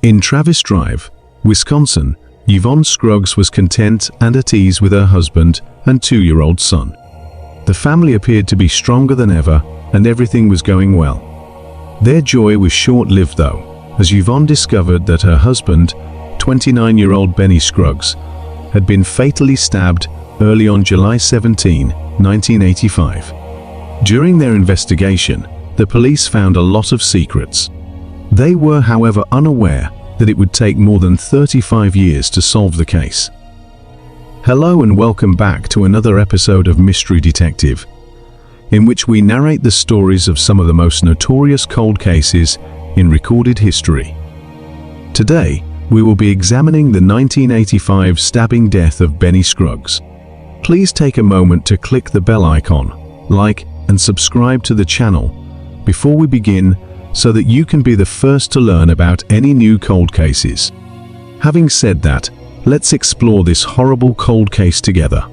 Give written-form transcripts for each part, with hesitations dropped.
In Travis Drive, Wisconsin, Yvonne Scruggs was content and at ease with her husband and 2-year-old son. The family appeared to be stronger than ever, and everything was going well. Their joy was short-lived though, as Yvonne discovered that her husband, 29-year-old Benny Scruggs, had been fatally stabbed early on July 17, 1985. During their investigation, the police found a lot of secrets. They were, however, unaware that it would take more than 35 years to solve the case. Hello and welcome back to another episode of Mystery Detective, in which we narrate the stories of some of the most notorious cold cases in recorded history. Today, we will be examining the 1985 stabbing death of Benny Scruggs. Please take a moment to click the bell icon, like, and subscribe to the channel before we begin so that you can be the first to learn about any new cold cases. Having said that, let's explore this horrible cold case together.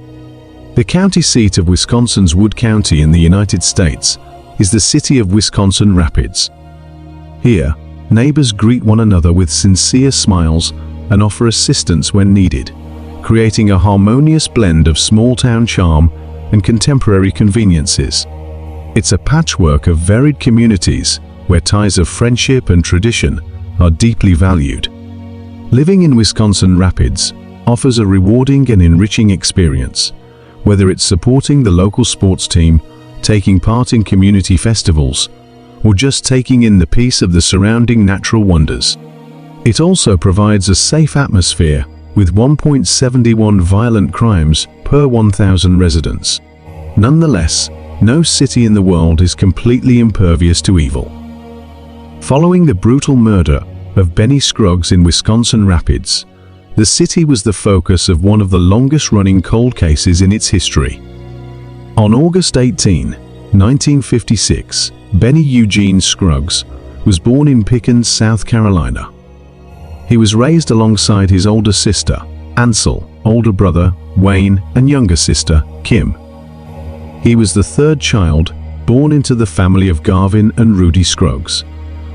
The county seat of Wisconsin's Wood County in the United States is the city of Wisconsin Rapids. Here, neighbors greet one another with sincere smiles and offer assistance when needed, creating a harmonious blend of small-town charm and contemporary conveniences. It's a patchwork of varied communities where ties of friendship and tradition are deeply valued. Living in Wisconsin Rapids offers a rewarding and enriching experience, whether it's supporting the local sports team, taking part in community festivals, or just taking in the peace of the surrounding natural wonders. It also provides a safe atmosphere with 1.71 violent crimes per 1,000 residents. Nonetheless, no city in the world is completely impervious to evil. Following the brutal murder of Benny Scruggs in Wisconsin Rapids, the city was the focus of one of the longest-running cold cases in its history. On August 18, 1956, Benny Eugene Scruggs was born in Pickens, South Carolina. He was raised alongside his older sister, Ansel, older brother, Wayne, and younger sister, Kim. He was the third child born into the family of Garvin and Rudy Scruggs,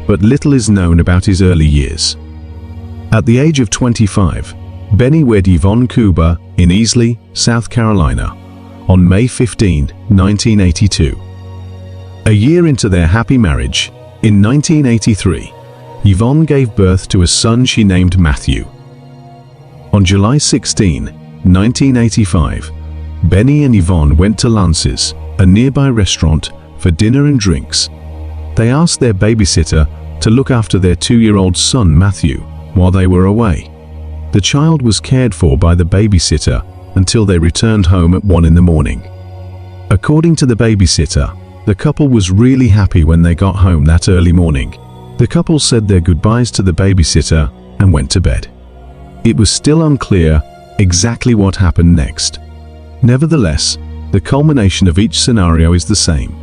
but little is known about his early years. At the age of 25, Benny wed Yvonne Kuba in Easley, South Carolina, on May 15, 1982. A year into their happy marriage, in 1983, Yvonne gave birth to a son she named Matthew. On July 16, 1985, Benny and Yvonne went to Lance's, a nearby restaurant, for dinner and drinks. They asked their babysitter to look after their 2-year-old son Matthew while they were away. The child was cared for by the babysitter until they returned home at 1 in the morning. According to the babysitter, the couple was really happy when they got home that early morning. The couple said their goodbyes to the babysitter and went to bed. It was still unclear exactly what happened next. Nevertheless, the culmination of each scenario is the same.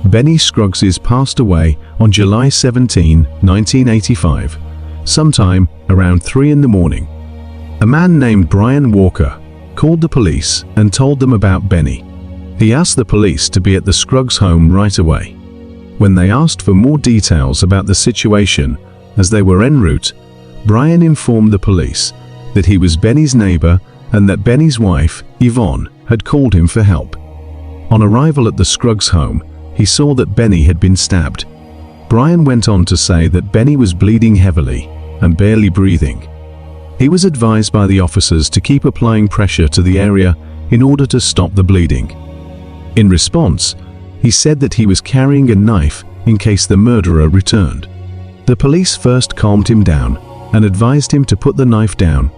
Benny Scruggs passed away on July 17, 1985, sometime around 3 in the morning. A man named Brian Walker called the police and told them about Benny. He asked the police to be at the Scruggs home right away. When they asked for more details about the situation as they were en route, Brian informed the police that he was Benny's neighbor and that Benny's wife, Yvonne, had called him for help. On arrival at the Scruggs home, he saw that Benny had been stabbed. Brian went on to say that Benny was bleeding heavily and barely breathing. He was advised by the officers to keep applying pressure to the area in order to stop the bleeding. In response, he said that he was carrying a knife in case the murderer returned. The police first calmed him down and advised him to put the knife down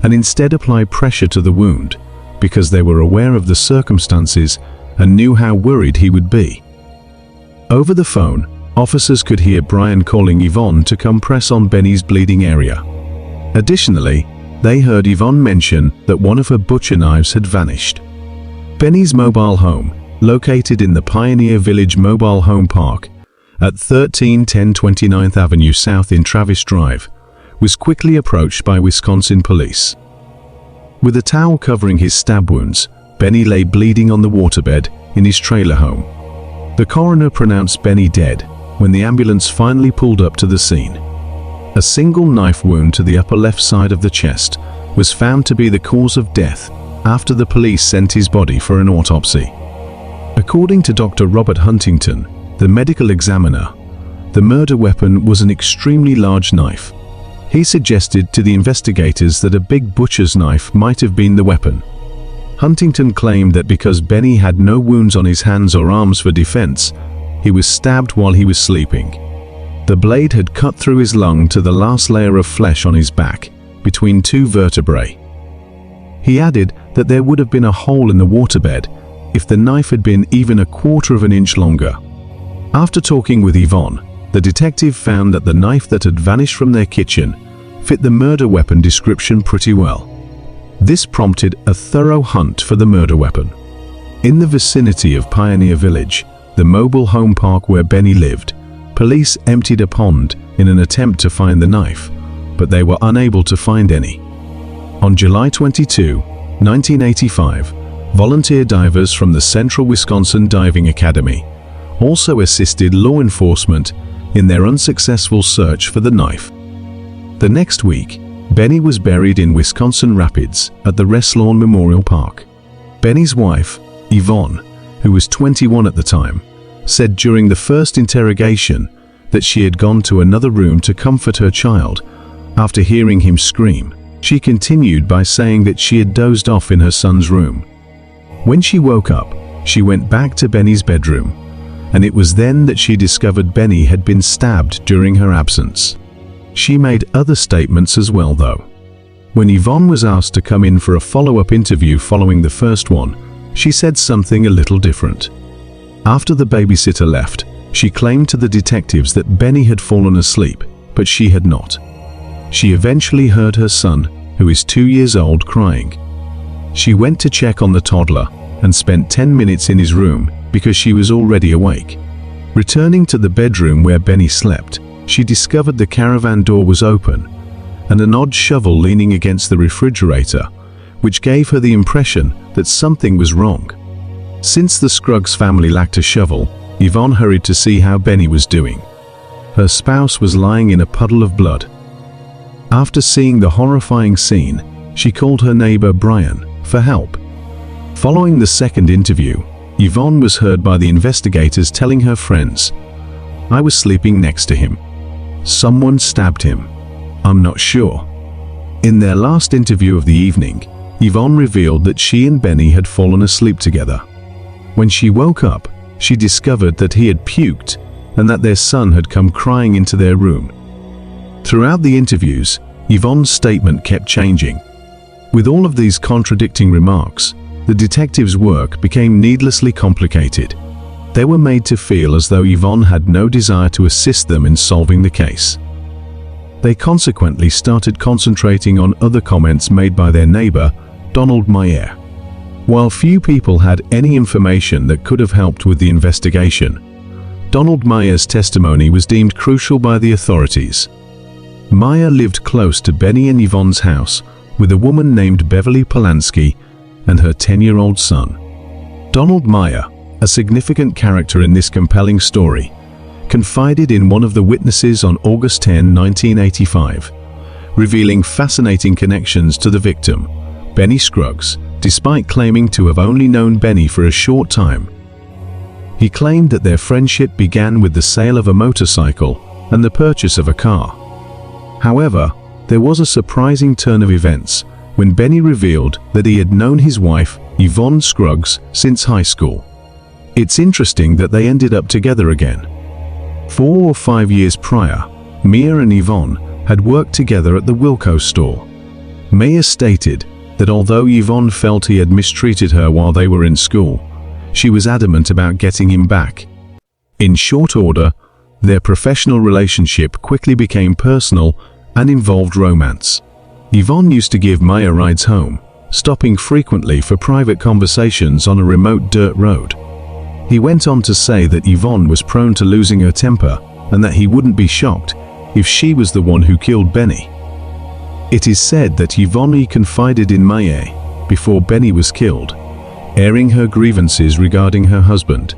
and instead apply pressure to the wound because they were aware of the circumstances and knew how worried he would be. Over the phone, officers could hear Brian calling Yvonne to come press on Benny's bleeding area. Additionally, they heard Yvonne mention that one of her butcher knives had vanished. Benny's mobile home, located in the Pioneer Village Mobile Home Park at 1310 29th Avenue South in Travis Drive, was quickly approached by Wisconsin police. With a towel covering his stab wounds, Benny lay bleeding on the waterbed in his trailer home. The coroner pronounced Benny dead when the ambulance finally pulled up to the scene. A single knife wound to the upper left side of the chest was found to be the cause of death after the police sent his body for an autopsy. According to Dr. Robert Huntington, the medical examiner, the murder weapon was an extremely large knife. He suggested to the investigators that a big butcher's knife might have been the weapon. Huntington claimed that because Benny had no wounds on his hands or arms for defense, he was stabbed while he was sleeping. The blade had cut through his lung to the last layer of flesh on his back, between two vertebrae. He added that there would have been a hole in the waterbed if the knife had been even a quarter of an inch longer. After talking with Yvonne, the detective found that the knife that had vanished from their kitchen fit the murder weapon description pretty well. This prompted a thorough hunt for the murder weapon. In the vicinity of Pioneer Village, the mobile home park where Benny lived, police emptied a pond in an attempt to find the knife, but they were unable to find any. On July 22, 1985, volunteer divers from the Central Wisconsin Diving Academy also assisted law enforcement in their unsuccessful search for the knife. The next week, Benny was buried in Wisconsin Rapids at the Reslawn Memorial Park. Benny's wife, Yvonne, who was 21 at the time, said during the first interrogation that she had gone to another room to comfort her child after hearing him scream. She continued by saying that she had dozed off in her son's room. When she woke up, she went back to Benny's bedroom, and it was then that she discovered Benny had been stabbed during her absence. She made other statements as well, though. When Yvonne was asked to come in for a follow-up interview following the first one, she said something a little different. After the babysitter left, she claimed to the detectives that Benny had fallen asleep, but she had not. She eventually heard her son, who is 2 years old, crying. She went to check on the toddler and spent 10 minutes in his room because she was already awake. Returning to the bedroom where Benny slept, she discovered the caravan door was open and an odd shovel leaning against the refrigerator, which gave her the impression that something was wrong. Since the Scruggs family lacked a shovel, Yvonne hurried to see how Benny was doing. Her spouse was lying in a puddle of blood. After seeing the horrifying scene, she called her neighbor Brian for help. Following the second interview, Yvonne was heard by the investigators telling her friends, "I was sleeping next to him. Someone stabbed him. I'm not sure." In their last interview of the evening, Yvonne revealed that she and Benny had fallen asleep together. When she woke up, she discovered that he had puked and that their son had come crying into their room. Throughout the interviews, Yvonne's statement kept changing. With all of these contradicting remarks, the detectives' work became needlessly complicated. They were made to feel as though Yvonne had no desire to assist them in solving the case. They consequently started concentrating on other comments made by their neighbor, Donald Meyer. While few people had any information that could have helped with the investigation, Donald Meyer's testimony was deemed crucial by the authorities. Meyer lived close to Benny and Yvonne's house with a woman named Beverly Polanski and her 10-year-old son. Donald Meyer, a significant character in this compelling story, confided in one of the witnesses on August 10, 1985, revealing fascinating connections to the victim, Benny Scruggs, despite claiming to have only known Benny for a short time. He claimed that their friendship began with the sale of a motorcycle and the purchase of a car. However, there was a surprising turn of events when Benny revealed that he had known his wife, Yvonne Scruggs, since high school. It's interesting that they ended up together again. 4 or 5 years prior, Mia and Yvonne had worked together at the Wilco store. Mia stated that although Yvonne felt he had mistreated her while they were in school, she was adamant about getting him back. In short order, their professional relationship quickly became personal and involved romance. Yvonne used to give Maya rides home, stopping frequently for private conversations on a remote dirt road. He went on to say that Yvonne was prone to losing her temper and that he wouldn't be shocked if she was the one who killed Benny. It is said that Yvonne confided in Maya before Benny was killed, airing her grievances regarding her husband.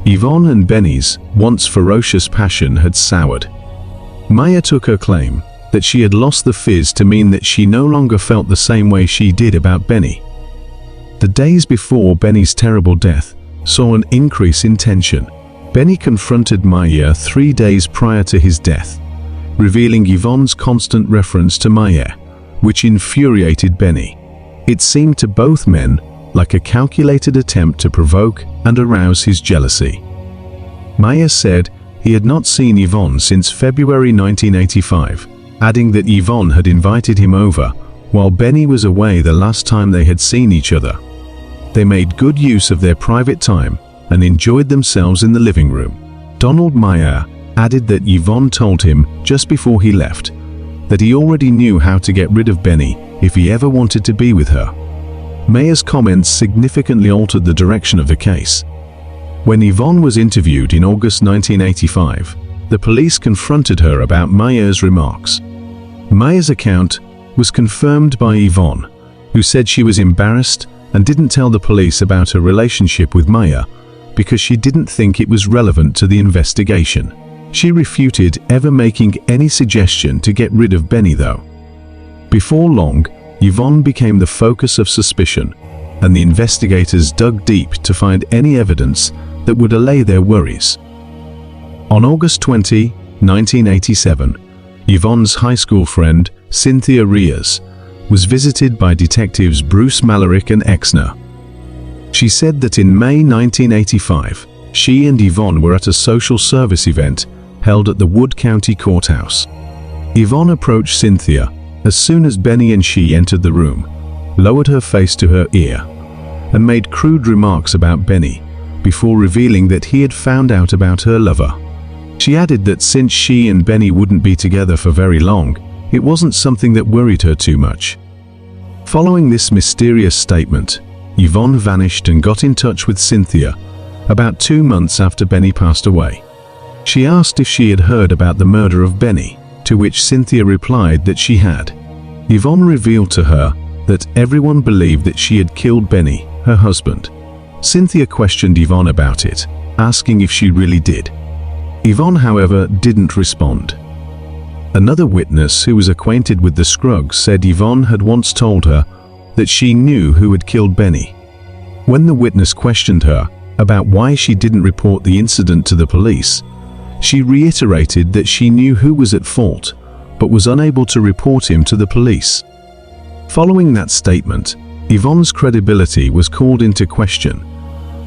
Yvonne and Benny's once ferocious passion had soured. Maya took her claim that she had lost the fizz to mean that she no longer felt the same way she did about Benny. The days before Benny's terrible death saw an increase in tension. Benny confronted Maya 3 days prior to his death, revealing Yvonne's constant reference to Maya, which infuriated Benny. It seemed to both men like a calculated attempt to provoke and arouse his jealousy. Maya said he had not seen Yvonne since February 1985, adding that Yvonne had invited him over while Benny was away the last time they had seen each other. They made good use of their private time and enjoyed themselves in the living room. Donald Maya added that Yvonne told him just before he left that he already knew how to get rid of Benny if he ever wanted to be with her. Maya's comments significantly altered the direction of the case. When Yvonne was interviewed in August 1985, the police confronted her about Maya's remarks. Maya's account was confirmed by Yvonne, who said she was embarrassed and didn't tell the police about her relationship with Maya because she didn't think it was relevant to the investigation. She refuted ever making any suggestion to get rid of Benny though. Before long, Yvonne became the focus of suspicion, and the investigators dug deep to find any evidence that would allay their worries. On August 20, 1987, Yvonne's high school friend, Cynthia Rias, was visited by detectives Bruce Malarick and Exner. She said that in May 1985, she and Yvonne were at a social service event held at the Wood County Courthouse. Yvonne approached Cynthia as soon as Benny and she entered the room, lowered her face to her ear, and made crude remarks about Benny before revealing that he had found out about her lover. She added that since she and Benny wouldn't be together for very long, it wasn't something that worried her too much. Following this mysterious statement, Yvonne vanished and got in touch with Cynthia about 2 months after Benny passed away. She asked if she had heard about the murder of Benny, to which Cynthia replied that she had. Yvonne revealed to her that everyone believed that she had killed Benny, her husband. Cynthia questioned Yvonne about it, asking if she really did. Yvonne, however, didn't respond. Another witness who was acquainted with the Scrugs said Yvonne had once told her that she knew who had killed Benny. When the witness questioned her about why she didn't report the incident to the police, she reiterated that she knew who was at fault, but was unable to report him to the police. Following that statement, Yvonne's credibility was called into question,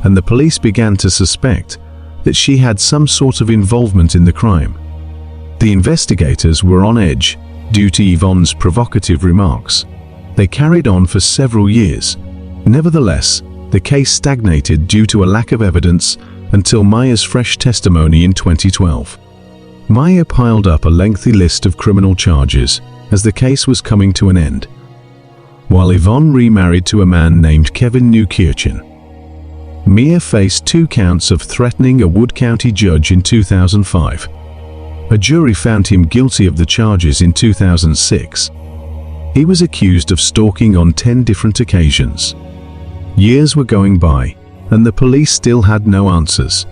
and the police began to suspect that she had some sort of involvement in the crime. The investigators were on edge due to Yvonne's provocative remarks. They carried on for several years. Nevertheless, the case stagnated due to a lack of evidence until Maya's fresh testimony in 2012. Maya piled up a lengthy list of criminal charges as the case was coming to an end, while Yvonne remarried to a man named Kevin Newkirchen. Mia faced 2 counts of threatening a Wood County judge in 2005. A jury found him guilty of the charges in 2006. He was accused of stalking on 10 different occasions. Years were going by, and the police still had no answers,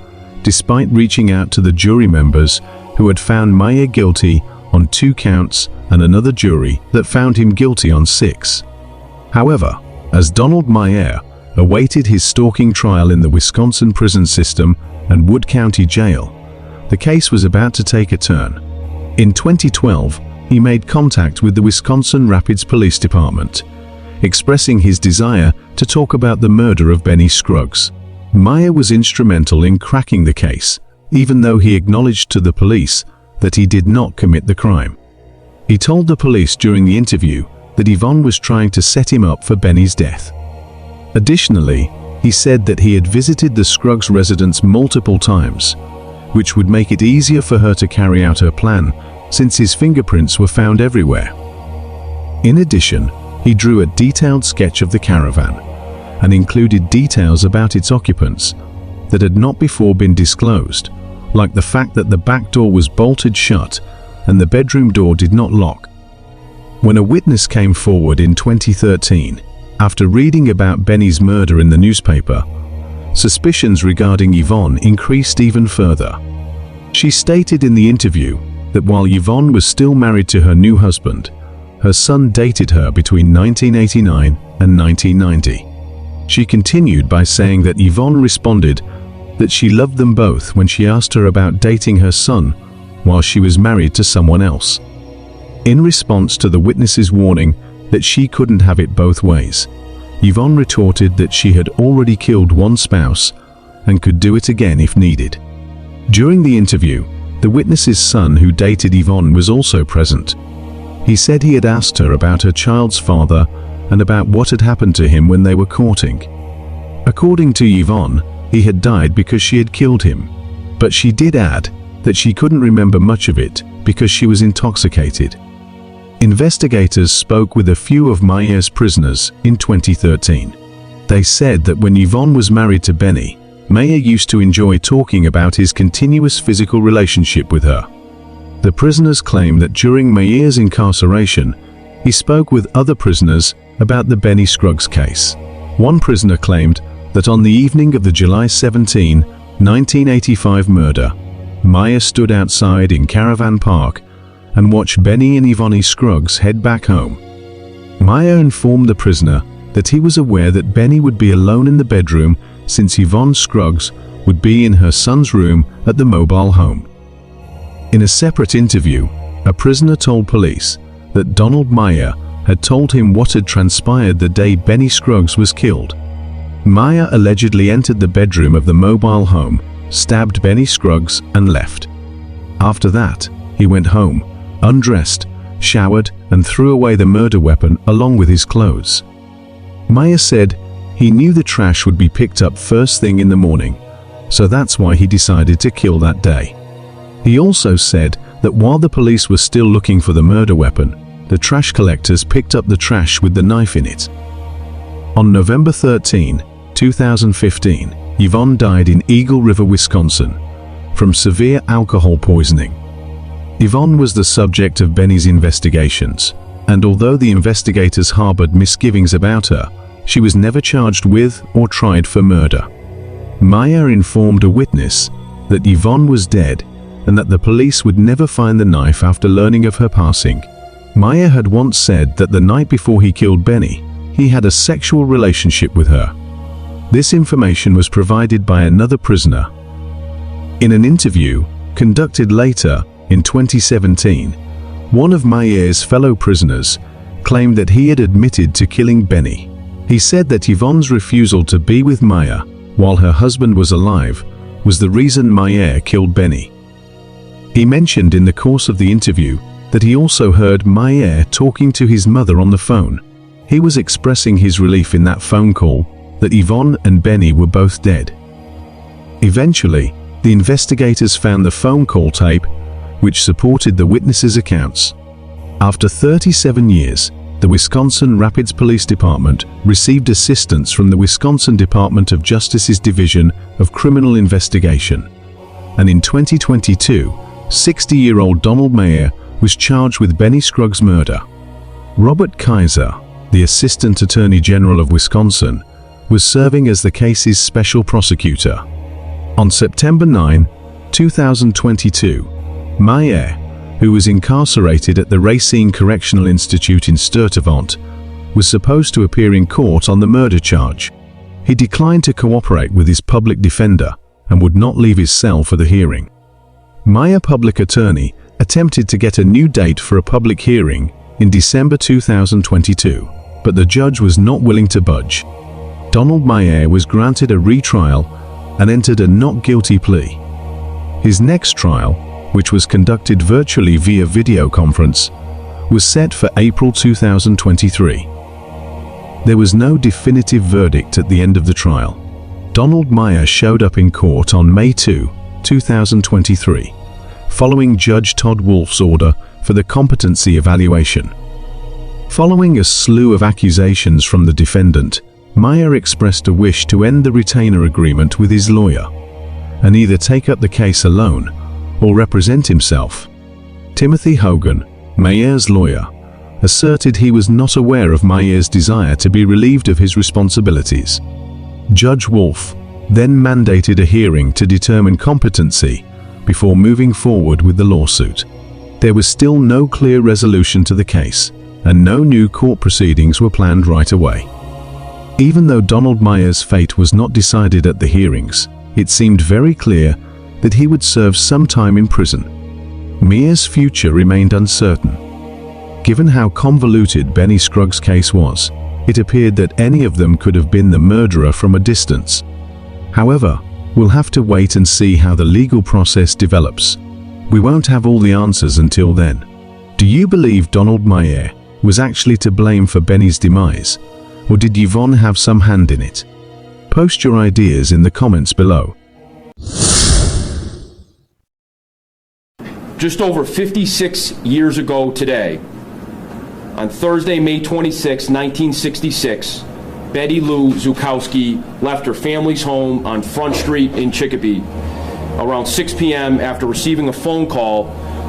despite reaching out to the jury members who had found Maya guilty on 2 counts and another jury that found him guilty on 6. However, as Donald Maya awaited his stalking trial in the Wisconsin prison system and Wood County Jail, the case was about to take a turn. In 2012, he made contact with the Wisconsin Rapids Police Department, expressing his desire to talk about the murder of Benny Scrugs. Maya was instrumental in cracking the case, even though he acknowledged to the police that he did not commit the crime. He told the police during the interview that Yvonne was trying to set him up for Benny's death. Additionally, he said that he had visited the Scruggs residence multiple times, which would make it easier for her to carry out her plan since his fingerprints were found everywhere. In addition, he drew a detailed sketch of the caravan and included details about its occupants that had not before been disclosed, like the fact that the back door was bolted shut and the bedroom door did not lock. When a witness came forward in 2013, after reading about Benny's murder in the newspaper, suspicions regarding Yvonne increased even further. She stated in the interview that while Yvonne was still married to her new husband, her son dated her between 1989 and 1990. She continued by saying that Yvonne responded that she loved them both when she asked her about dating her son while she was married to someone else. In response to the witness's warning that she couldn't have it both ways, Yvonne retorted that she had already killed one spouse and could do it again if needed. During the interview, the witness's son, who dated Yvonne, was also present. He said he had asked her about her child's father and about what had happened to him when they were courting. According to Yvonne, he had died because she had killed him, but she did add that she couldn't remember much of it because she was intoxicated. Investigators spoke with a few of Maier's prisoners in 2013. They said that when Yvonne was married to Benny, Maier used to enjoy talking about his continuous physical relationship with her. The prisoners claim that during Maier's incarceration, he spoke with other prisoners about the Benny Scrugs case. One prisoner claimed that on the evening of the July 17, 1985 murder, Maier stood outside in Caravan Park and watched Benny and Yvonne Scruggs head back home. Maier informed the prisoner that he was aware that Benny would be alone in the bedroom since Yvonne Scruggs would be in her son's room at the mobile home. In a separate interview, a prisoner told police that Donald Maier had told him what had transpired the day Benny Scruggs was killed. Maier allegedly entered the bedroom of the mobile home, stabbed Benny Scruggs, and left. After that, he went home, undressed, showered, and threw away the murder weapon along with his clothes. Maier said he knew the trash would be picked up first thing in the morning, so that's why he decided to kill that day. He also said that while the police were still looking for the murder weapon, the trash collectors picked up the trash with the knife in it. On November 13, 2015, Yvonne died in Eagle River, Wisconsin, from severe alcohol poisoning. Yvonne was the subject of Benny's investigations, and although the investigators harbored misgivings about her, she was never charged with or tried for murder. Maier informed a witness that Yvonne was dead and that the police would never find the knife after learning of her passing. Maier had once said that the night before he killed Benny, he had a sexual relationship with her. This information was provided by another prisoner. In an interview conducted later in 2017, one of Maier's fellow prisoners claimed that he had admitted to killing Benny. He said that Yvonne's refusal to be with Maier while her husband was alive was the reason Maier killed Benny. He mentioned in the course of the interview that he also heard Maier talking to his mother on the phone. He was expressing his relief in that phone call that Yvonne and Benny were both dead. Eventually, the investigators found the phone call tape which supported the witnesses' accounts. After 37 years, the Wisconsin Rapids Police Department received assistance from the Wisconsin Department of Justice's Division of Criminal Investigation. And in 2022, 60-year-old Donald Maier was charged with Benny Scruggs' murder. Robert Kaiser, the Assistant Attorney General of Wisconsin, was serving as the case's special prosecutor. On September 9, 2022, Maier, who was incarcerated at the Racine Correctional Institute in Sturtevant, was supposed to appear in court on the murder charge. He declined to cooperate with his public defender and would not leave his cell for the hearing. Maier public attorney attempted to get a new date for a public hearing in December 2022, but the judge was not willing to budge. Donald Maier was granted a retrial and entered a not guilty plea. His next trial, which was conducted virtually via video conference, was set for April 2023. There was no definitive verdict at the end of the trial. Donald Maier showed up in court on May 2, 2023, following Judge Todd Wolf's order for the competency evaluation. Following a slew of accusations from the defendant, Maier expressed a wish to end the retainer agreement with his lawyer and either take up the case alone or represent himself. Timothy Hogan, Maier's lawyer, asserted he was not aware of Maier's desire to be relieved of his responsibilities. Judge Wolf then mandated a hearing to determine competency before moving forward with the lawsuit. There was still no clear resolution to the case, and no new court proceedings were planned right away. Even though Donald Myers' fate was not decided at the hearings, it seemed very clear that he would serve some time in prison. Myers' future remained uncertain. Given how convoluted Benny Scrugs' case was, it appeared that any of them could have been the murderer from a distance. However, we'll have to wait and see how the legal process develops. We won't have all the answers until then. Do you believe Donald Myers was actually to blame for Benny's demise, or did Yvonne have some hand in it? Post your ideas in the comments below. Just over 56 years ago today, on Thursday, May 26, 1966, Betty Lou Zukowski left her family's home on Front Street in Chicopee around 6 p.m. after receiving a phone call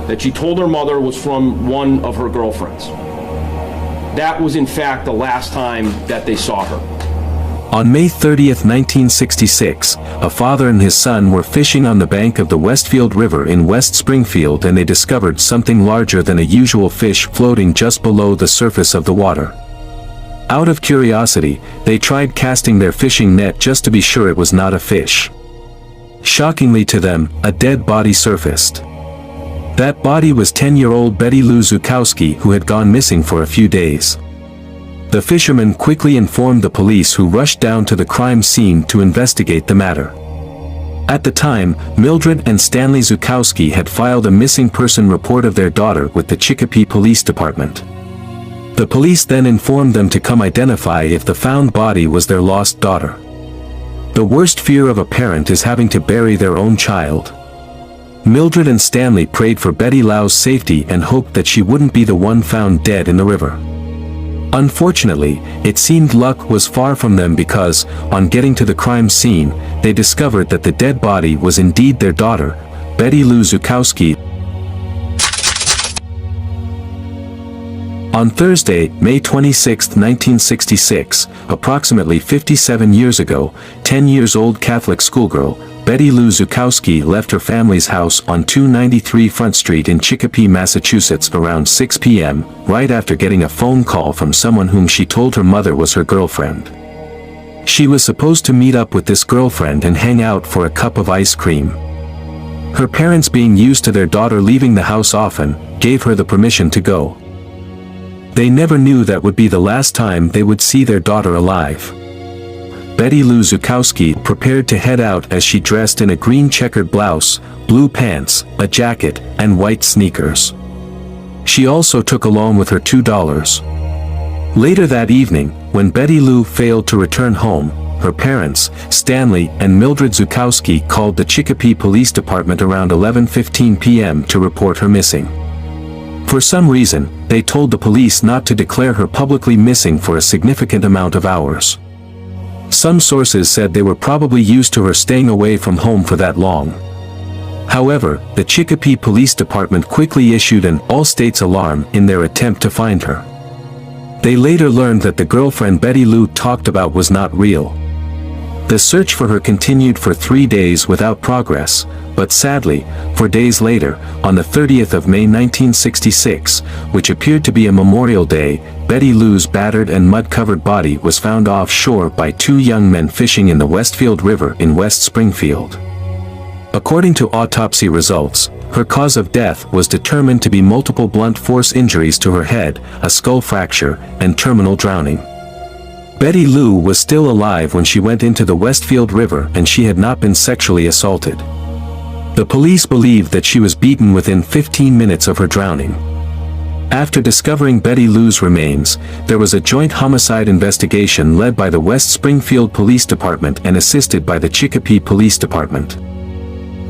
that she told her mother was from one of her girlfriends. That was in fact the last time that they saw her. On May 30th, 1966, a father and his son were fishing on the bank of the Westfield River in West Springfield, and they discovered something larger than a usual fish floating just below the surface of the water. Out of curiosity, they tried casting their fishing net just to be sure it was not a fish. Shockingly to them, a dead body surfaced. That body was 10-year-old Betty Lou Zukowski, who had gone missing for a few days. The fishermen quickly informed the police, who rushed down to the crime scene to investigate the matter. At the time, Mildred and Stanley Zukowski had filed a missing person report of their daughter with the Chicopee Police Department. The police then informed them to come identify if the found body was their lost daughter. The worst fear of a parent is having to bury their own child. Mildred and Stanley prayed for Betty Lou's safety and hoped that she wouldn't be the one found dead in the river. Unfortunately, it seemed luck was far from them, because, on getting to the crime scene, they discovered that the dead body was indeed their daughter, Betty Lou Zukowski. On Thursday, May 26, 1966, approximately 57 years ago, 10-year-old Catholic schoolgirl, Betty Lou Zukowski left her family's house on 293 Front Street in Chicopee, Massachusetts around 6 p.m., right after getting a phone call from someone whom she told her mother was her girlfriend. She was supposed to meet up with this girlfriend and hang out for a cup of ice cream. Her parents, being used to their daughter leaving the house often, gave her the permission to go. They never knew that would be the last time they would see their daughter alive. Betty Lou Zukowski prepared to head out as she dressed in a green checkered blouse, blue pants, a jacket, and white sneakers. She also took along with her $2. Later that evening, when Betty Lou failed to return home, her parents, Stanley and Mildred Zukowski, called the Chicopee Police Department around 11:15 p.m. to report her missing. For some reason, they told the police not to declare her publicly missing for a significant amount of hours. Some sources said they were probably used to her staying away from home for that long. However, the Chicopee Police Department quickly issued an all-states alarm in their attempt to find her. They later learned that the girlfriend Betty Lou talked about was not real. The search for her continued for 3 days without progress, but sadly, 4 days later, on the 30th of May 1966, which appeared to be a Memorial Day, Betty Lou's battered and mud-covered body was found offshore by 2 young men fishing in the Westfield River in West Springfield. According to autopsy results, her cause of death was determined to be multiple blunt force injuries to her head, a skull fracture, and terminal drowning. Betty Lou was still alive when she went into the Westfield River, and she had not been sexually assaulted. The police believed that she was beaten within 15 minutes of her drowning. After discovering Betty Lou's remains, there was a joint homicide investigation led by the West Springfield Police Department and assisted by the Chicopee Police Department.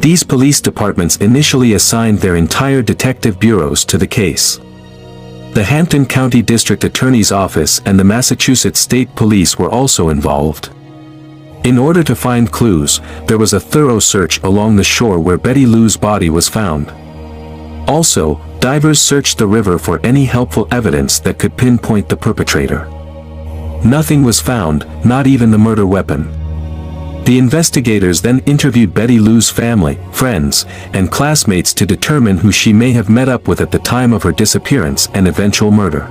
These police departments initially assigned their entire detective bureaus to the case. The Hampton County District Attorney's Office and the Massachusetts State Police were also involved. In order to find clues, there was a thorough search along the shore where Betty Lou's body was found. Also, divers searched the river for any helpful evidence that could pinpoint the perpetrator. Nothing was found, not even the murder weapon. The investigators then interviewed Betty Lou's family, friends, and classmates to determine who she may have met up with at the time of her disappearance and eventual murder.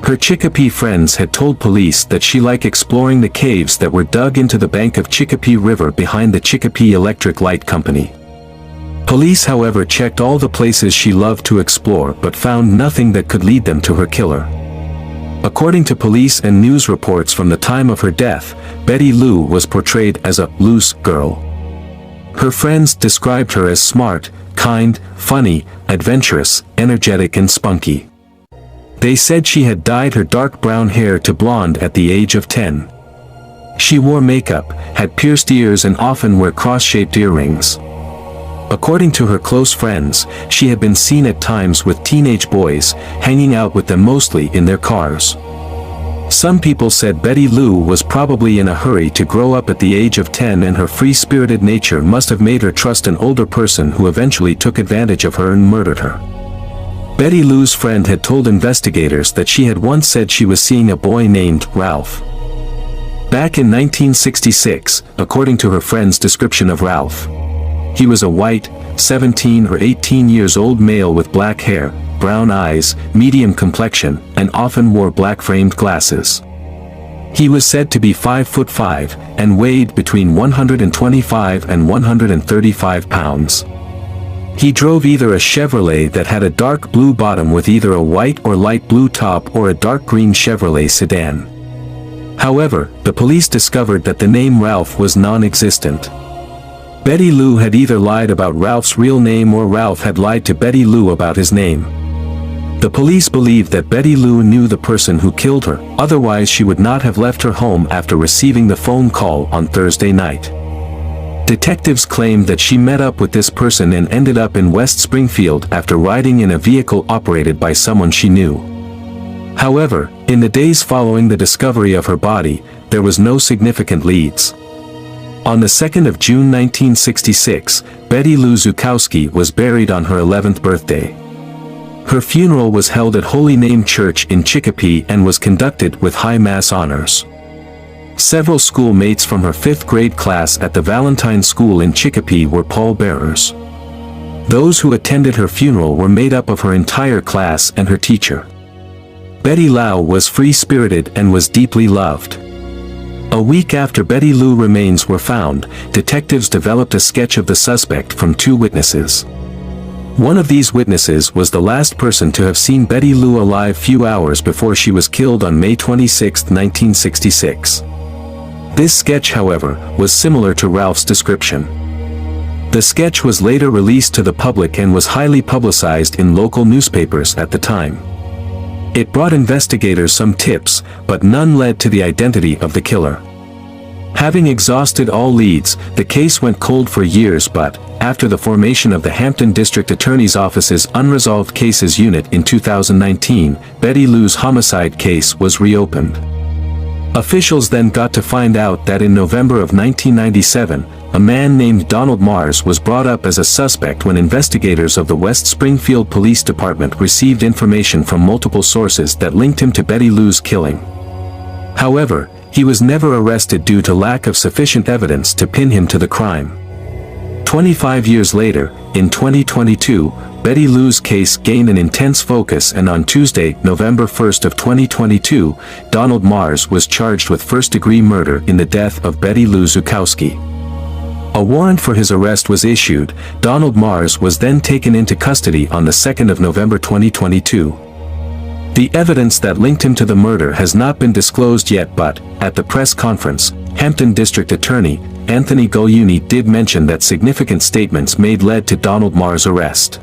Her Chicopee friends had told police that she liked exploring the caves that were dug into the bank of Chicopee River behind the Chicopee Electric Light Company. Police, however, checked all the places she loved to explore but found nothing that could lead them to her killer. According to police and news reports from the time of her death, Betty Lou was portrayed as a loose girl. Her friends described her as smart, kind, funny, adventurous, energetic and spunky. They said she had dyed her dark brown hair to blonde at the age of 10. She wore makeup, had pierced ears and often wore cross-shaped earrings. According to her close friends, she had been seen at times with teenage boys, hanging out with them mostly in their cars. Some people said Betty Lou was probably in a hurry to grow up at the age of 10, and her free-spirited nature must have made her trust an older person who eventually took advantage of her and murdered her. Betty Lou's friend had told investigators that she had once said she was seeing a boy named Ralph. Back in 1966, according to her friend's description of Ralph, he was a white, 17 or 18 years old male with black hair, brown eyes, medium complexion, and often wore black-framed glasses. He was said to be 5'5" and weighed between 125 and 135 pounds. He drove either a Chevrolet that had a dark blue bottom with either a white or light blue top or a dark green Chevrolet sedan. However, the police discovered that the name Ralph was non-existent. Betty Lou had either lied about Ralph's real name or Ralph had lied to Betty Lou about his name. The police believed that Betty Lou knew the person who killed her, otherwise she would not have left her home after receiving the phone call on Thursday night. Detectives claimed that she met up with this person and ended up in West Springfield after riding in a vehicle operated by someone she knew. However, in the days following the discovery of her body, there was no significant leads. On the 2nd of June 1966, Betty Lou Zukowski was buried on her 11th birthday. Her funeral was held at Holy Name Church in Chicopee and was conducted with high mass honors. Several schoolmates from her 5th grade class at the Valentine School in Chicopee were pallbearers. Those who attended her funeral were made up of her entire class and her teacher. Betty Lou was free-spirited and was deeply loved. A week after Betty Lou remains were found, detectives developed a sketch of the suspect from 2 witnesses. One of these witnesses was the last person to have seen Betty Lou alive few hours before she was killed on May 26, 1966. This sketch, however, was similar to Ralph's description. The sketch was later released to the public and was highly publicized in local newspapers at the time. It brought investigators some tips, but none led to the identity of the killer. Having exhausted all leads, the case went cold for years, but, after the formation of the Hampton District Attorney's Office's Unresolved Cases Unit in 2019, Betty Lou's homicide case was reopened. Officials then got to find out that in November of 1997, a man named Donald Mars was brought up as a suspect when investigators of the West Springfield Police Department received information from multiple sources that linked him to Betty Lou's killing. However, he was never arrested due to lack of sufficient evidence to pin him to the crime. 25 years later, in 2022, Betty Lou's case gained an intense focus, and on Tuesday, November 1st of 2022, Donald Mars was charged with first-degree murder in the death of Betty Lou Zukowski. A warrant for his arrest was issued. Donald Mars was then taken into custody on the 2nd of November 2022. The evidence that linked him to the murder has not been disclosed yet, but, at the press conference, Hampton District Attorney Anthony Gugliuni did mention that significant statements made led to Donald Mars' arrest.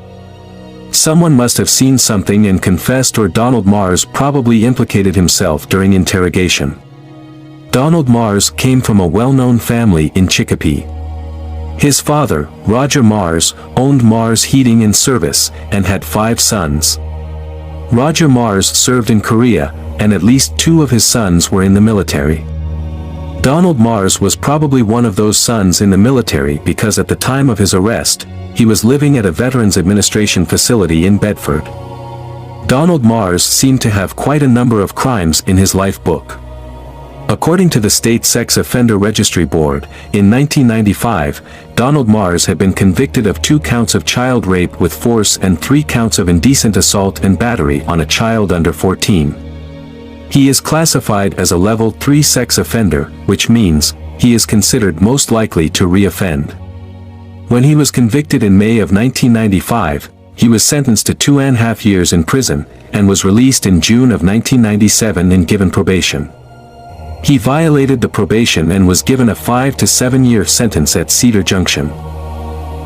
Someone must have seen something and confessed, or Donald Mars probably implicated himself during interrogation. Donald Mars came from a well-known family in Chicopee. His father, Roger Mars, owned Mars Heating and Service, and had 5 sons. Roger Mars served in Korea, and at least 2 of his sons were in the military. Donald Mars was probably one of those sons in the military because at the time of his arrest, he was living at a Veterans Administration facility in Bedford. Donald Mars seemed to have quite a number of crimes in his life book. According to the State Sex Offender Registry Board, in 1995, Donald Mars had been convicted of 2 counts of child rape with force and 3 counts of indecent assault and battery on a child under 14. He is classified as a Level 3 sex offender, which means he is considered most likely to re-offend. When he was convicted in May of 1995, he was sentenced to 2.5 years in prison and was released in June of 1997 and given probation. He violated the probation and was given a 5 to 7 year sentence at Cedar Junction.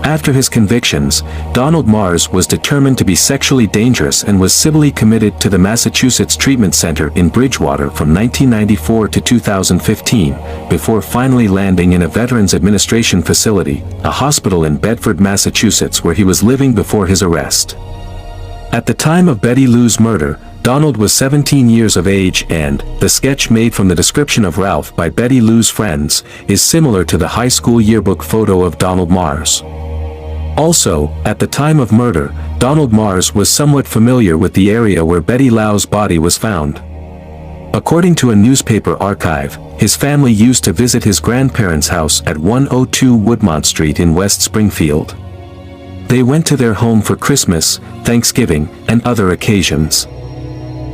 After his convictions, Donald Mars was determined to be sexually dangerous and was civilly committed to the Massachusetts Treatment Center in Bridgewater from 1994 to 2015, before finally landing in a Veterans Administration facility, a hospital in Bedford, Massachusetts, where he was living before his arrest. At the time of Betty Lou's murder, Donald was 17 years of age, and the sketch made from the description of Ralph by Betty Lou's friends is similar to the high school yearbook photo of Donald Mars. Also, at the time of murder, Donald Mars was somewhat familiar with the area where Betty Lou's body was found. According to a newspaper archive, his family used to visit his grandparents' house at 102 Woodmont Street in West Springfield. They went to their home for Christmas, Thanksgiving, and other occasions.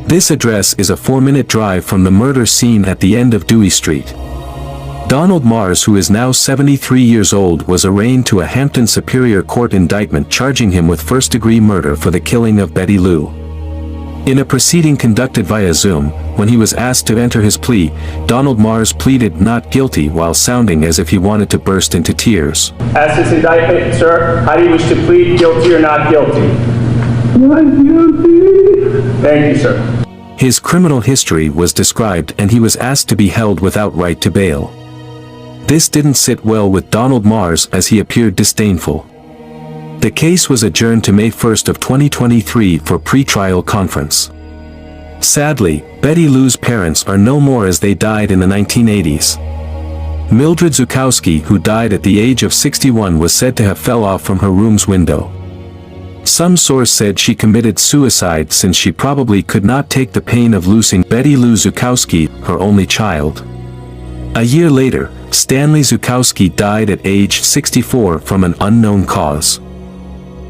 This address is a 4-minute drive from the murder scene at the end of Dewey Street. Donald Mars, who is now 73 years old, was arraigned to a Hampton Superior Court indictment charging him with first-degree murder for the killing of Betty Lou. In a proceeding conducted via Zoom, when he was asked to enter his plea, Donald Mars pleaded not guilty while sounding as if he wanted to burst into tears. As this indictment, sir, how do you wish to plead, guilty or not guilty? Not guilty. Thank you, sir. His criminal history was described and he was asked to be held without right to bail. This didn't sit well with Donald Mars as he appeared disdainful. The case was adjourned to May 1st of 2023 for pre-trial conference. Sadly, Betty Lou's parents are no more as they died in the 1980s. Mildred Zukowski, who died at the age of 61, was said to have fell off from her room's window. Some source said she committed suicide since she probably could not take the pain of losing Betty Lou Zukowski, her only child. A year later, Stanley Zukowski died at age 64 from an unknown cause.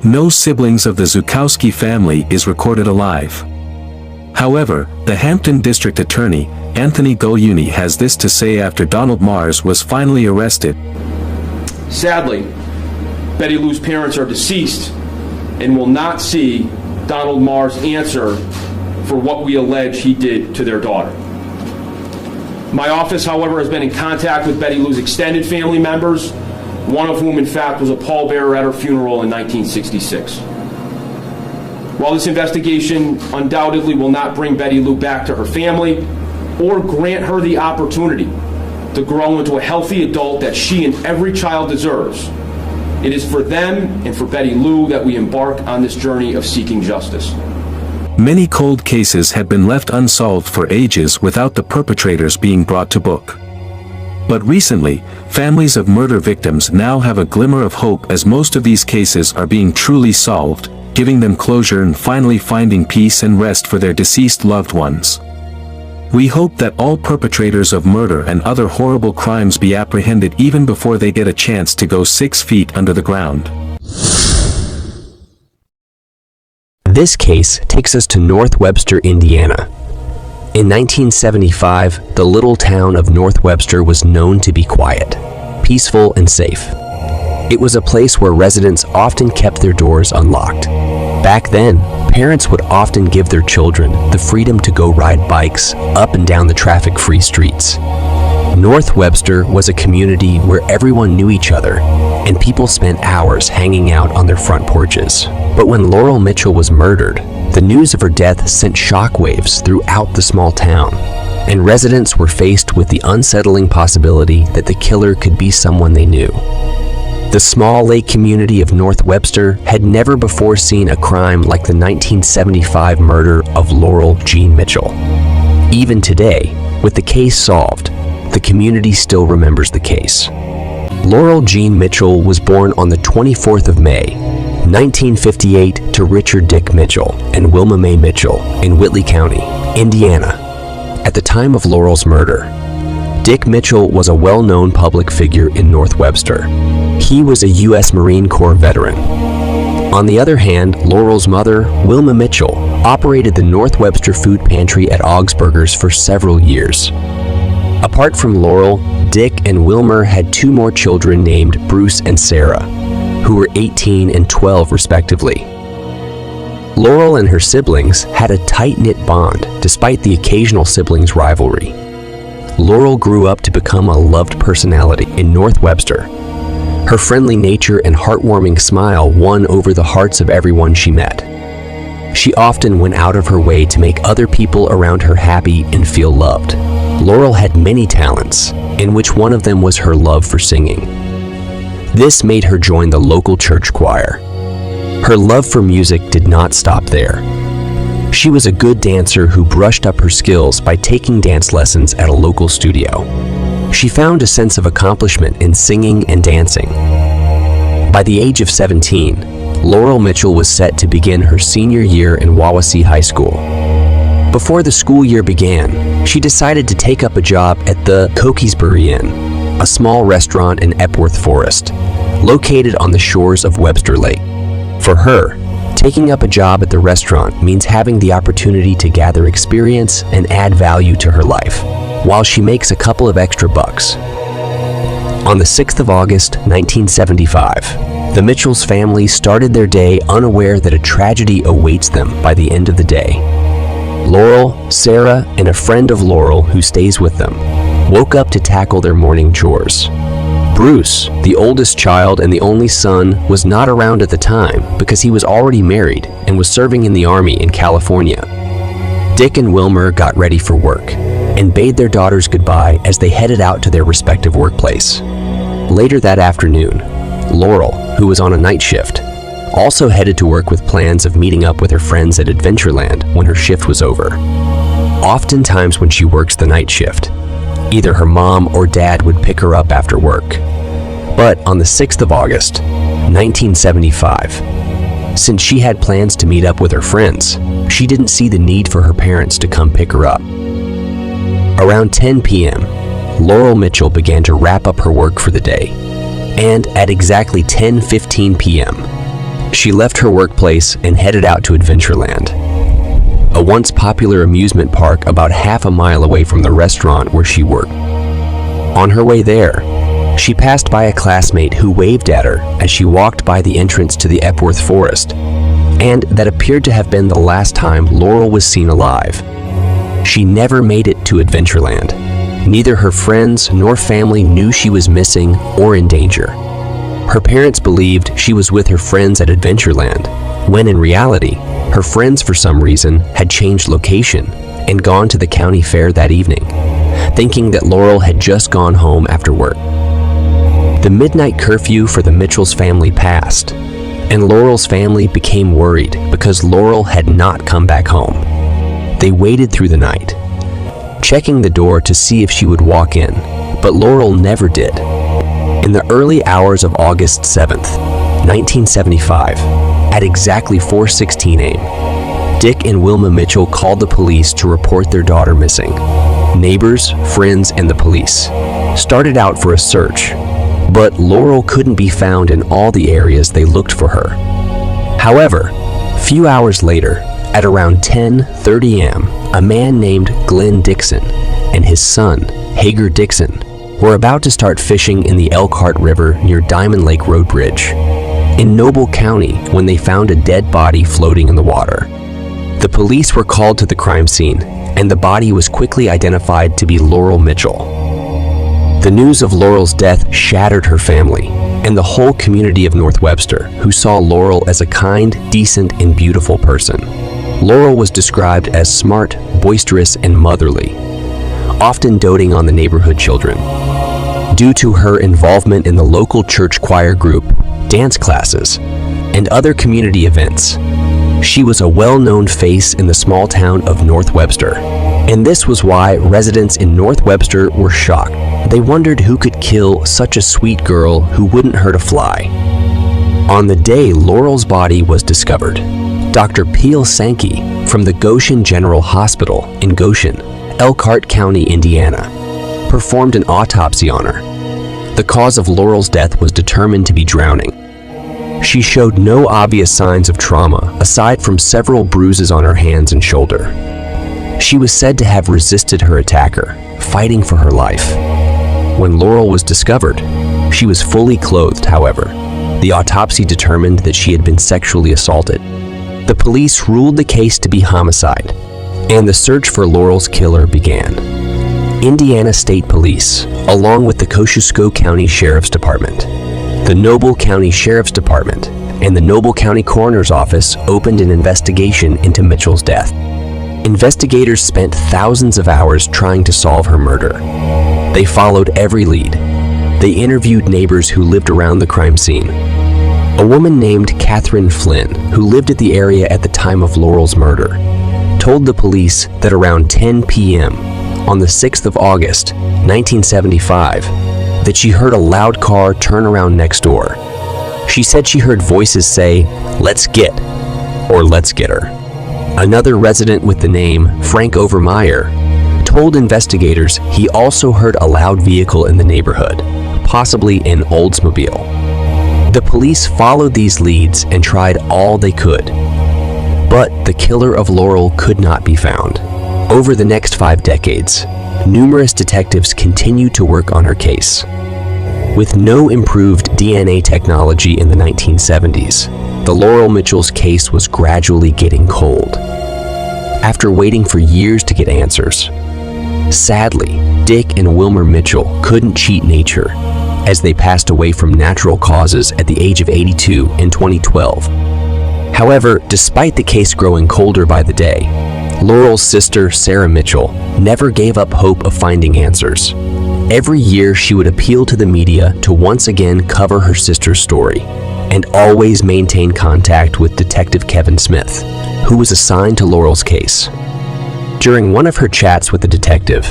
No siblings of the Zukowski family is recorded alive. However, the Hampton District Attorney, Anthony Gugliuni, has this to say after Donald Mars was finally arrested. Sadly, Betty Lou's parents are deceased and will not see Donald Mars answer for what we allege he did to their daughter. My office, however, has been in contact with Betty Lou's extended family members, one of whom, in fact, was a pallbearer at her funeral in 1966. While this investigation undoubtedly will not bring Betty Lou back to her family or grant her the opportunity to grow into a healthy adult that she and every child deserves, it is for them and for Betty Lou that we embark on this journey of seeking justice. Many cold cases had been left unsolved for ages without the perpetrators being brought to book. But recently, families of murder victims now have a glimmer of hope as most of these cases are being truly solved, giving them closure and finally finding peace and rest for their deceased loved ones. We hope that all perpetrators of murder and other horrible crimes be apprehended even before they get a chance to go 6 feet under the ground. This case takes us to North Webster, Indiana. In 1975, the little town of North Webster was known to be quiet, peaceful, and safe. It was a place where residents often kept their doors unlocked. Back then, parents would often give their children the freedom to go ride bikes up and down the traffic-free streets. North Webster was a community where everyone knew each other, and people spent hours hanging out on their front porches. But when Laurel Mitchell was murdered, the news of her death sent shockwaves throughout the small town, and residents were faced with the unsettling possibility that the killer could be someone they knew. The small lake community of North Webster had never before seen a crime like the 1975 murder of Laurel Jean Mitchell. Even today, with the case solved, the community still remembers the case. Laurel Jean Mitchell was born on the 24th of May, 1958 to Richard Dick Mitchell and Wilma Mae Mitchell in Whitley County, Indiana. At the time of Laurel's murder, Dick Mitchell was a well-known public figure in North Webster. He was a U.S. Marine Corps veteran. On the other hand, Laurel's mother, Wilma Mitchell, operated the North Webster Food Pantry at Augsburger's for several years. Apart from Laurel, Dick and Wilmer had two more children named Bruce and Sarah, who were 18 and 12 respectively. Laurel and her siblings had a tight-knit bond despite the occasional siblings' rivalry. Laurel grew up to become a loved personality in North Webster. Her friendly nature and heartwarming smile won over the hearts of everyone she met. She often went out of her way to make other people around her happy and feel loved. Laurel had many talents, in which one of them was her love for singing. This made her join the local church choir. Her love for music did not stop there. She was a good dancer who brushed up her skills by taking dance lessons at a local studio. She found a sense of accomplishment in singing and dancing. By the age of 17, Laurel Mitchell was set to begin her senior year in Wawasee High School. Before the school year began, she decided to take up a job at the Cokesbury Inn, a small restaurant in Epworth Forest, located on the shores of Webster Lake. For her, taking up a job at the restaurant means having the opportunity to gather experience and add value to her life, while she makes a couple of extra bucks. On the 6th of August, 1975, the Mitchell's family started their day unaware that a tragedy awaits them by the end of the day. Laurel, Sarah, and a friend of Laurel who stays with them woke up to tackle their morning chores. Bruce, the oldest child and the only son, was not around at the time because he was already married and was serving in the Army in California. Dick and Wilmer got ready for work and bade their daughters goodbye as they headed out to their respective workplace. Later that afternoon, Laurel, who was on a night shift, also headed to work with plans of meeting up with her friends at Adventureland when her shift was over. Oftentimes when she works the night shift, either her mom or dad would pick her up after work. But on the 6th of August, 1975, since she had plans to meet up with her friends, she didn't see the need for her parents to come pick her up. Around 10 p.m., Laurel Mitchell began to wrap up her work for the day, and at exactly 10:15 p.m., she left her workplace and headed out to Adventureland, a once popular amusement park about half a mile away from the restaurant where she worked. On her way there, she passed by a classmate who waved at her as she walked by the entrance to the Epworth Forest, and that appeared to have been the last time Laurel was seen alive. She never made it to Adventureland. Neither her friends nor family knew she was missing or in danger. Her parents believed she was with her friends at Adventureland, when in reality, her friends for some reason had changed location and gone to the county fair that evening, thinking that Laurel had just gone home after work. The midnight curfew for the Mitchell's family passed, and Laurel's family became worried because Laurel had not come back home. They waited through the night, checking the door to see if she would walk in, but Laurel never did. In the early hours of August 7th, 1975, at exactly 4:16 a.m., Dick and Wilma Mitchell called the police to report their daughter missing. Neighbors, friends, and the police started out for a search, but Laurel couldn't be found in all the areas they looked for her. However, few hours later, at around 10:30 a.m., a man named Glenn Dixon and his son, Hager Dixon, were about to start fishing in the Elkhart River near Diamond Lake Road Bridge in Noble County when they found a dead body floating in the water. The police were called to the crime scene, and the body was quickly identified to be Laurel Mitchell. The news of Laurel's death shattered her family and the whole community of North Webster, who saw Laurel as a kind, decent, and beautiful person. Laurel was described as smart, boisterous, and motherly, often doting on the neighborhood children. Due to her involvement in the local church choir group, dance classes, and other community events, she was a well-known face in the small town of North Webster. And this was why residents in North Webster were shocked. They wondered who could kill such a sweet girl who wouldn't hurt a fly. On the day Laurel's body was discovered, Dr. Peel Sankey from the Goshen General Hospital in Goshen, Elkhart County, Indiana, performed an autopsy on her. The cause of Laurel's death was determined to be drowning. She showed no obvious signs of trauma aside from several bruises on her hands and shoulder. She was said to have resisted her attacker, fighting for her life. When Laurel was discovered, she was fully clothed, however. The autopsy determined that she had been sexually assaulted. The police ruled the case to be homicide, and the search for Laurel's killer began. Indiana State Police, along with the Kosciuszko County Sheriff's Department, the Noble County Sheriff's Department, and the Noble County Coroner's Office opened an investigation into Mitchell's death. Investigators spent thousands of hours trying to solve her murder. They followed every lead. They interviewed neighbors who lived around the crime scene. A woman named Catherine Flynn, who lived at the area at the time of Laurel's murder, told the police that around 10 p.m. on the 6th of August, 1975, that she heard a loud car turn around next door. She said she heard voices say, "Let's get," or "Let's get her." Another resident with the name Frank Overmeyer told investigators he also heard a loud vehicle in the neighborhood, possibly an Oldsmobile. The police followed these leads and tried all they could, but the killer of Laurel could not be found. Over the next 5 decades, numerous detectives continued to work on her case. With no improved DNA technology in the 1970s, the Laurel Mitchell's case was gradually getting cold. After waiting for years to get answers, sadly, Dick and Wilmer Mitchell couldn't cheat nature as they passed away from natural causes at the age of 82 in 2012. However, despite the case growing colder by the day, Laurel's sister, Sarah Mitchell, never gave up hope of finding answers. Every year, she would appeal to the media to once again cover her sister's story, and always maintain contact with Detective Kevin Smith, who was assigned to Laurel's case. During one of her chats with the detective,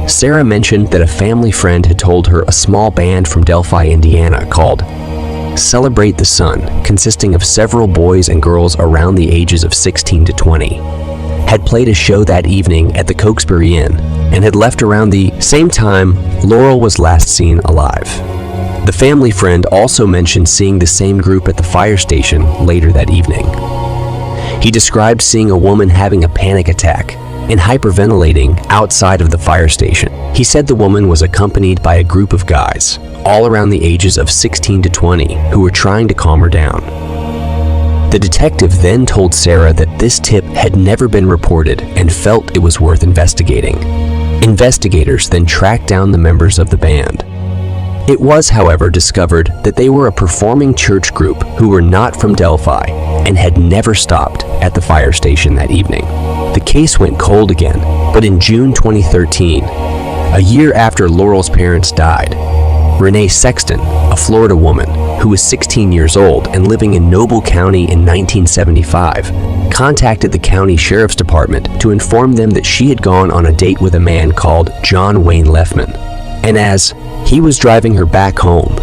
Sarah mentioned that a family friend had told her a small band from Delphi, Indiana called Celebrate the Sun, consisting of several boys and girls around the ages of 16 to 20, had played a show that evening at the Cokesbury Inn and had left around the same time Laurel was last seen alive. The family friend also mentioned seeing the same group at the fire station later that evening. He described seeing a woman having a panic attack and hyperventilating outside of the fire station. He said the woman was accompanied by a group of guys, all around the ages of 16 to 20, who were trying to calm her down. The detective then told Sarah that this tip had never been reported and felt it was worth investigating. Investigators then tracked down the members of the band. It was, however, discovered that they were a performing church group who were not from Delphi and had never stopped at the fire station that evening. The case went cold again, but in June 2013, a year after Laurel's parents died, Renee Sexton, a Florida woman who was 16 years old and living in Noble County in 1975, contacted the county sheriff's department to inform them that she had gone on a date with a man called John Wayne Lefman. And as he was driving her back home,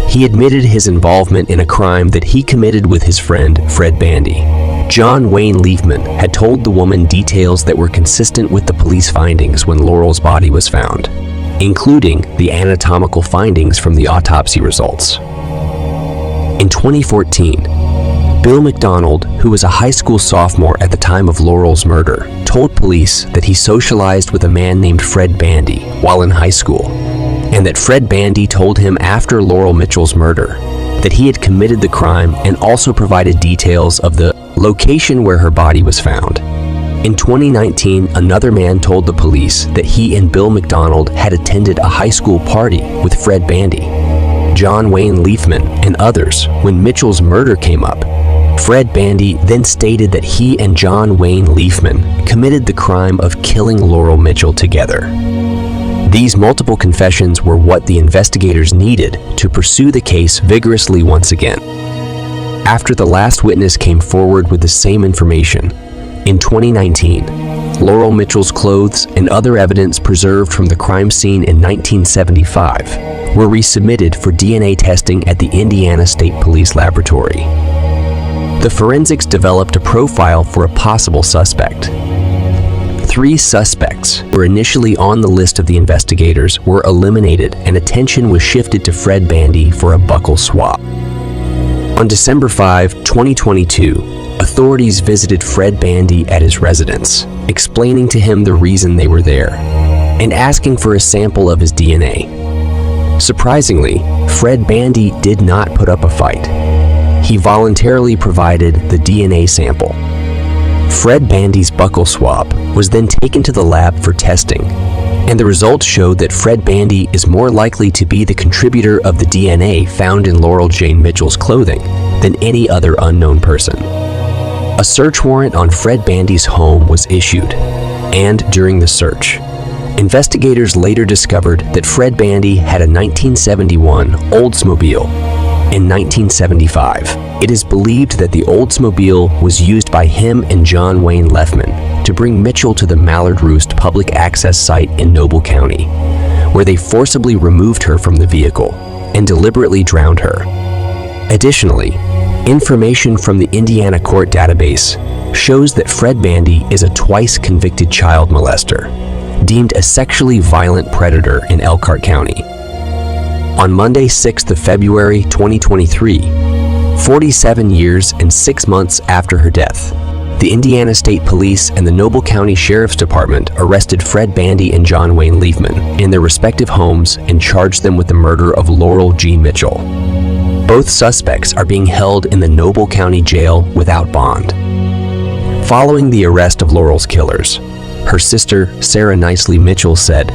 he admitted his involvement in a crime that he committed with his friend Fred Bandy. John Wayne Leafman had told the woman details that were consistent with the police findings when Laurel's body was found, including the anatomical findings from the autopsy results. In 2014, Bill McDonald, who was a high school sophomore at the time of Laurel's murder, told police that he socialized with a man named Fred Bandy while in high school, and that Fred Bandy told him after Laurel Mitchell's murder that he had committed the crime and also provided details of the location where her body was found. In 2019, another man told the police that he and Bill McDonald had attended a high school party with Fred Bandy, John Wayne Leafman, and others when Mitchell's murder came up. Fred Bandy then stated that he and John Wayne Leafman committed the crime of killing Laurel Mitchell together. These multiple confessions were what the investigators needed to pursue the case vigorously once again. After the last witness came forward with the same information, in 2019, Laurel Mitchell's clothes and other evidence preserved from the crime scene in 1975 were resubmitted for DNA testing at the Indiana State Police Laboratory. The forensics developed a profile for a possible suspect. 3 suspects who were initially on the list of the investigators were eliminated and attention was shifted to Fred Bandy for a buccal swab. On December 5, 2022, authorities visited Fred Bandy at his residence, explaining to him the reason they were there, and asking for a sample of his DNA. Surprisingly, Fred Bandy did not put up a fight. He voluntarily provided the DNA sample. Fred Bandy's buccal swab was then taken to the lab for testing, and the results showed that Fred Bandy is more likely to be the contributor of the DNA found in Laurel Jane Mitchell's clothing than any other unknown person. A search warrant on Fred Bandy's home was issued, and during the search, investigators later discovered that Fred Bandy had a 1971 Oldsmobile. In 1975, it is believed that the Oldsmobile was used by him and John Wayne Leffman to bring Mitchell to the Mallard Roost public access site in Noble County, where they forcibly removed her from the vehicle and deliberately drowned her. Additionally, information from the Indiana court database shows that Fred Bandy is a twice convicted child molester, deemed a sexually violent predator in Elkhart County. On Monday, 6th of February 2023, 47 years and 6 months after her death, the Indiana State Police and the Noble County Sheriff's Department arrested Fred Bandy and John Wayne Leafman in their respective homes and charged them with the murder of Laurel G. Mitchell. Both suspects are being held in the Noble County Jail without bond. Following the arrest of Laurel's killers, her sister, Sarah Nicely Mitchell, said,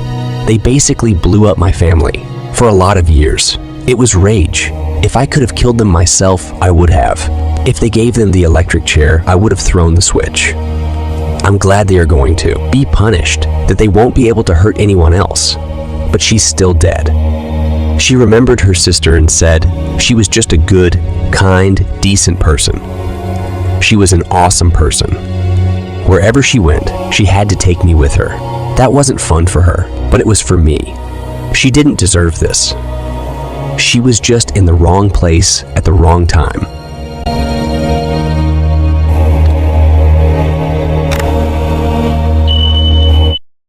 "They basically blew up my family. For a lot of years. It was rage. If I could have killed them myself, I would have. If they gave them the electric chair, I would have thrown the switch. I'm glad they are going to be punished, that they won't be able to hurt anyone else. But she's still dead." She remembered her sister and said, "She was just a good, kind, decent person. She was an awesome person. Wherever she went, she had to take me with her. That wasn't fun for her, but it was for me. She didn't deserve this. She was just in the wrong place at the wrong time."